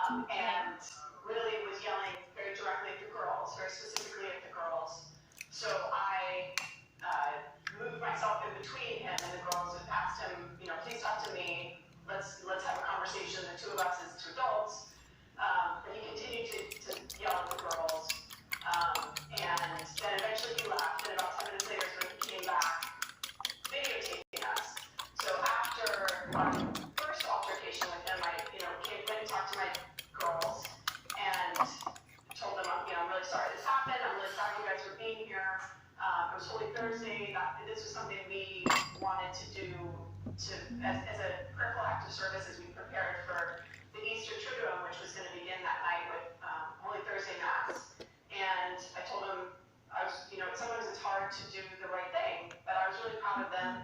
and really was yelling very directly at the girls, very specifically at the girls. So I moved myself in between him and the girls and asked him, please talk to me. Let's have a conversation, the two of us as two adults. But he continued to yell at the girls. And then eventually he left, and about 10 minutes later is when he came back, videotaping us. So after our first altercation with him, I went and talked to my girls and told them, I'm really sorry this happened. I'm really sorry you guys for being here. It was Holy Thursday. This was something we wanted to do as a prayerful act of service as we prepared for the Easter Triduum, which was going to begin that night with Holy Thursday Mass. And I told them, sometimes it's hard to do the right thing, but I was really proud of them.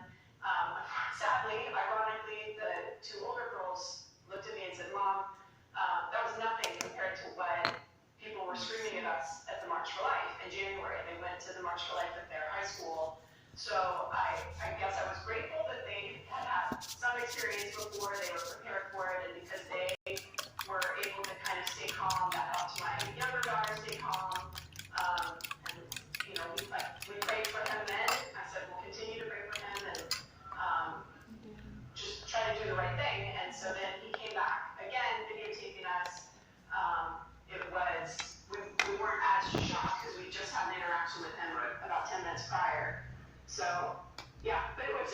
Sadly, ironically, the two older girls looked at me and said, Mom, that was nothing compared to what people were screaming at us at the March for Life in January. They went to the March for Life at their high school. So I guess I was grateful that they had some experience before, they were prepared for it, and because they were able to kind of stay calm, that helped my younger daughter stay calm. We prayed for him then. I said, we'll continue to pray for him and just try to do the right thing. And so then he came back again, videotaping us. We weren't as shocked because we just had an interaction with him about 10 minutes prior. So, yeah, but it was,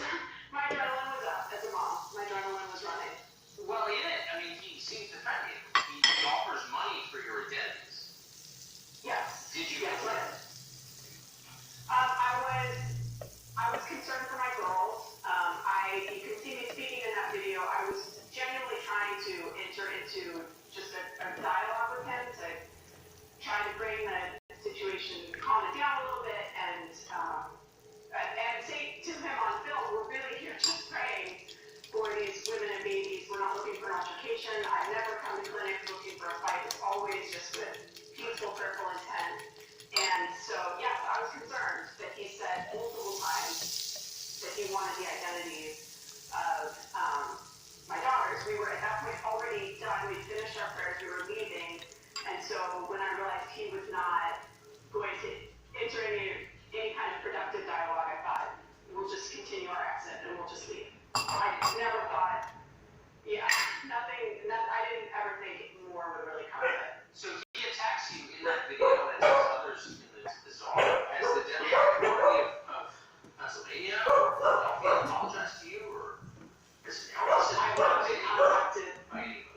my adrenaline was up as a mom. My adrenaline was running. Well, in it, he seems defending. He offers money for your identities. Yes. Did you get it? I was concerned for my girls. You can see me speaking in that video. I was genuinely trying to enter into just a dialogue with him to try to bring the situation, calm it down a little bit, and say to him on film, we're really here just praying for these women and babies. We're not looking for an altercation. I've never come to clinics looking for a fight. It's always just with peaceful, prayerful intent. And so, yes, I was concerned that he said multiple times that he wanted the identities of my daughters. We were at that point already done. We finished our prayers. We were leaving. And so when I realized he was not going to enter any kind of productive dialogue, I thought, we'll just continue our exit and we'll just leave. I never thought, I didn't ever think more would really come of it. So he attacks you in that video and attacks others in the czar. Has the Democratic Party of Pennsylvania or Philadelphia apologized to you, or I've not been contacted by anybody.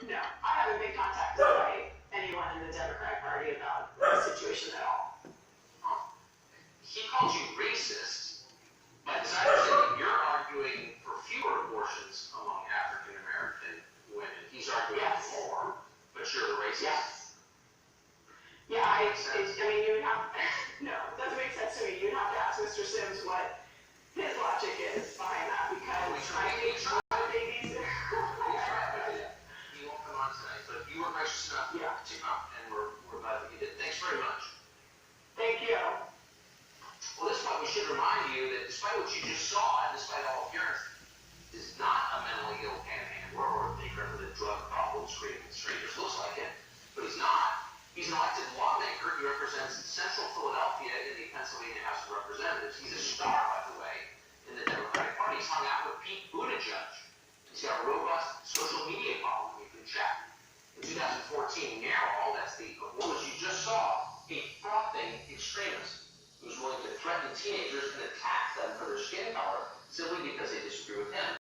No, I haven't been contacted by anyone in the Democratic Party about the situation at all. He called you racist, but as I understand it, you're arguing for fewer abortions among African American women. He's arguing for more, but you're the racist. Yes. Yeah, you would have, no, it doesn't make sense to me. You'd have to ask Mr. Sims what his logic is behind that, because I think babies. He won't come on tonight, but you were gracious enough to come, and we're glad that you did. Thanks very much. Thank you. Well, this point, we should remind you that despite what you just saw, and despite all appearance, is not a mentally ill panhandler or a thinker with a drug problem screaming at strangers. Looks like it, but he's not. He's an elected lawmaker. He represents central Philadelphia in the Pennsylvania House of Representatives. He's a star, by the way, in the Democratic Party. He's hung out with Pete Buttigieg. He's got a robust social media following you can check. In 2014, Merrill, that's the performance you just saw, a frothing extremist who's willing to threaten teenagers and attack them for their skin color simply because they disagree with him.